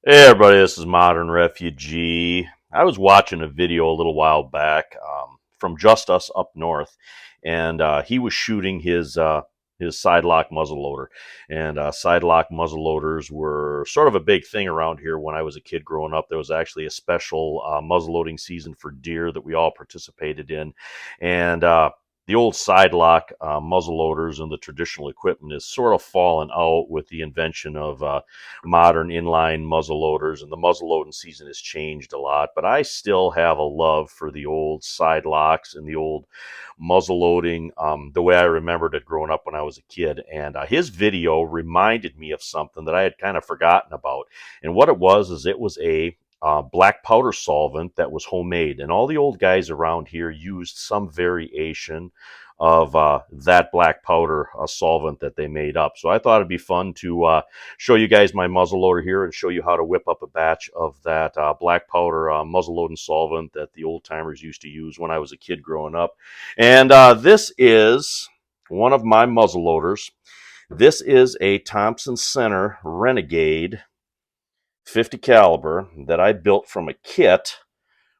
Hey everybody, this is Modern Refugee. I was watching a video a little while back from Just Us up north, and he was shooting his side lock muzzleloader. And side lock muzzleloaders were sort of a big thing around here when I was a kid growing up. There was actually a special muzzleloading season for deer that we all participated in, and the old side lock muzzle loaders and the traditional equipment is sort of fallen out with the invention of modern inline muzzle loaders, and the muzzle loading season has changed a lot. But I still have a love for the old side locks and the old muzzle loading the way I remembered it growing up when I was a kid. And his video reminded me of something that I had kind of forgotten about. And what it was is it was a black powder solvent that was homemade, and all the old guys around here used some variation of that black powder solvent that they made up. So I thought it'd be fun to show you guys my muzzle loader here and show you how to whip up a batch of that black powder muzzle loading solvent that the old timers used to use when I was a kid growing up. And this is one of my muzzle loaders. This is a Thompson Center Renegade 50 caliber that I built from a kit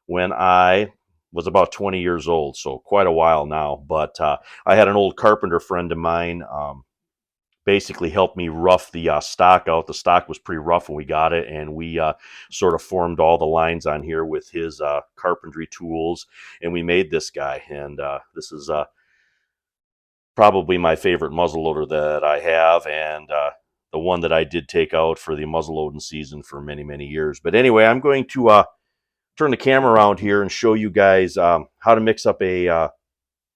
when I was about 20 years old, so quite a while now. But I had an old carpenter friend of mine basically helped me rough the stock out. The stock was pretty rough when we got it, and we sort of formed all the lines on here with his carpentry tools, and we made this guy. And this is probably my favorite muzzleloader that I have, and the one that I did take out for the muzzleloading season for many, many years. But anyway, I'm going to turn the camera around here and show you guys how to mix up a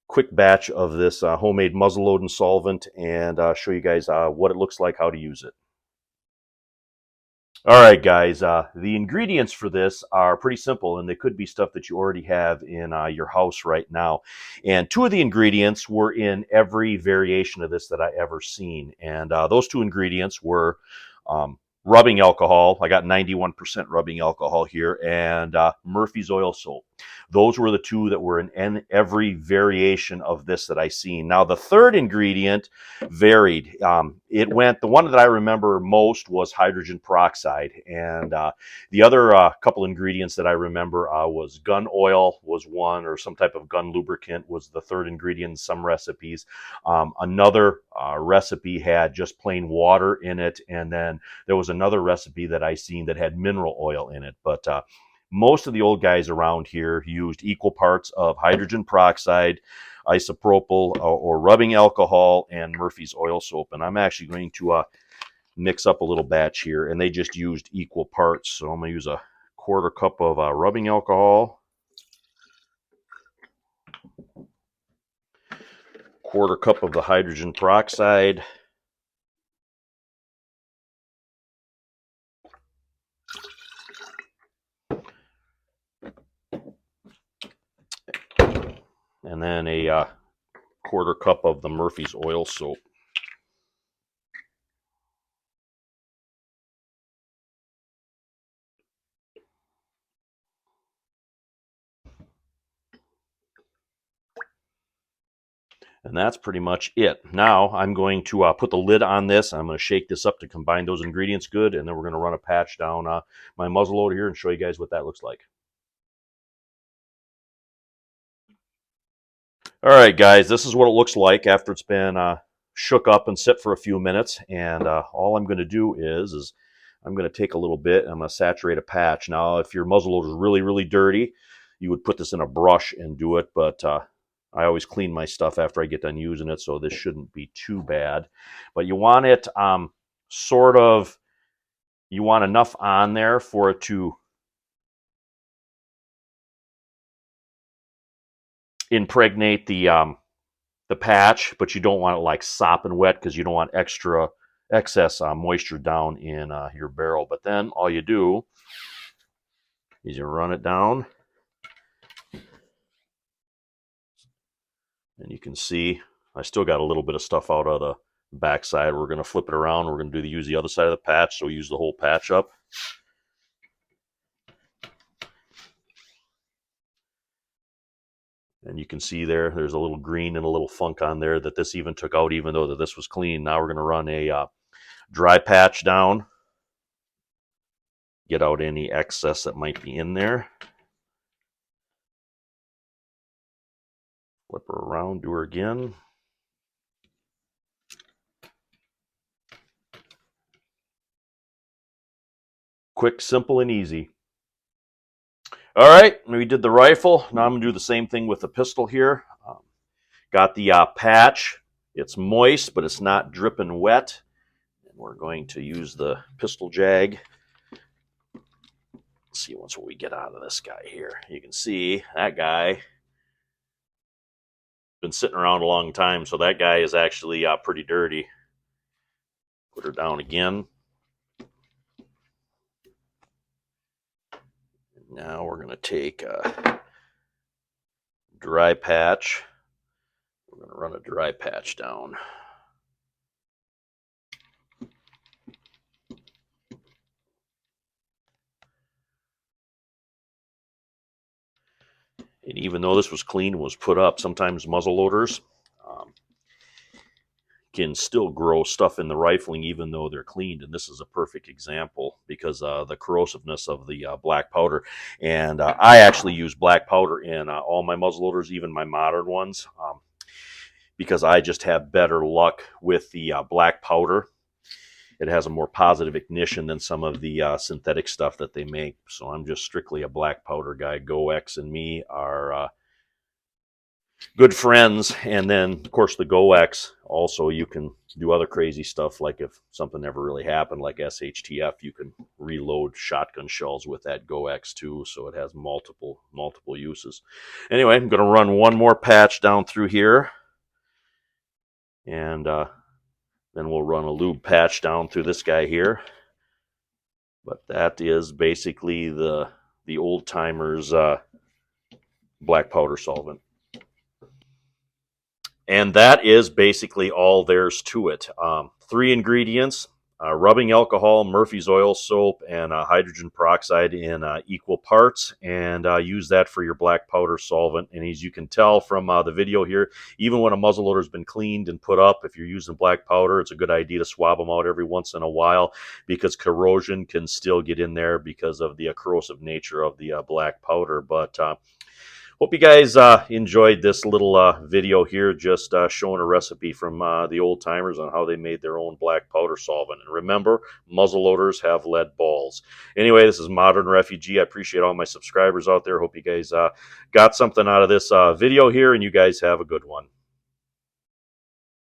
quick batch of this homemade muzzleloading solvent, and show you guys what it looks like, how to use it. All right, guys, the ingredients for this are pretty simple, and they could be stuff that you already have in your house right now. And two of the ingredients were in every variation of this that I ever seen. And those two ingredients were rubbing alcohol. I got 91% rubbing alcohol here, and Murphy's oil soap. Those were the two that were in every variation of this that I seen. Now, the third ingredient varied. The one that I remember most was hydrogen peroxide, and the other couple ingredients that I remember was gun oil was one, or some type of gun lubricant was the third ingredient in some recipes. Another recipe had just plain water in it, and then there was another recipe that I seen that had mineral oil in it. But most of the old guys around here used equal parts of hydrogen peroxide, isopropyl, or rubbing alcohol, and Murphy's oil soap. And I'm actually going to mix up a little batch here, and they just used equal parts. So I'm going to use a quarter cup of rubbing alcohol, quarter cup of the hydrogen peroxide, and then a quarter cup of the Murphy's oil soap. And that's pretty much it. Now I'm going to put the lid on this. I'm going to shake this up to combine those ingredients good, and then we're going to run a patch down my muzzleloader here and show you guys what that looks like. All right, guys, this is what it looks like after it's been shook up and sit for a few minutes. And all I'm going to do is I'm going to take a little bit and I'm going to saturate a patch. Now, if your muzzleloader is really, really dirty, you would put this in a brush and do it, but I always clean my stuff after I get done using it, so this shouldn't be too bad. But you want it you want enough on there for it to impregnate the patch, but you don't want it like sopping wet because you don't want excess moisture down in your barrel. But then all you do is you run it down, and you can see I still got a little bit of stuff out of the backside. We're going to flip it around. We're going to use the other side of the patch, so we use the whole patch up. And you can see there's a little green and a little funk on there that this even took out, even though that this was clean. Now we're going to run a dry patch down. get out any excess that might be in there. Flip her around, do her again. Quick, simple, and easy. All right, we did the rifle. Now I'm going to do the same thing with the pistol here. Got the patch. It's moist, but it's not dripping wet. And we're going to use the pistol jag. Let's see what we get out of this guy here. You can see that guy been sitting around a long time, so that guy is actually pretty dirty. Put her down again. Now we're going to take a dry patch. We're going to run a dry patch down. And even though this was clean and was put up, sometimes muzzleloaders can still grow stuff in the rifling even though they're cleaned. And this is a perfect example because the corrosiveness of the black powder. And I actually use black powder in all my muzzleloaders, even my modern ones, because I just have better luck with the black powder. It has a more positive ignition than some of the synthetic stuff that they make. So I'm just strictly a black powder guy. GoX and me are good friends. And then, of course, the GoX, also you can do other crazy stuff, like if something never really happened, like SHTF, you can reload shotgun shells with that GoX too, so it has multiple uses. Anyway, I'm going to run one more patch down through here, and then we'll run a lube patch down through this guy here. But that is basically the old timers black powder solvent. And that is basically all there's to it. 3 ingredients: rubbing alcohol, Murphy's oil, soap, and hydrogen peroxide in equal parts, and use that for your black powder solvent. And as you can tell from the video here, even when a muzzleloader has been cleaned and put up, if you're using black powder, it's a good idea to swab them out every once in a while, because corrosion can still get in there because of the corrosive nature of the black powder. But hope you guys enjoyed this little video here, just showing a recipe from the old timers on how they made their own black powder solvent. And remember, muzzleloaders have lead balls. Anyway, this is Modern Refugee. I appreciate all my subscribers out there. Hope you guys got something out of this video here, and you guys have a good one.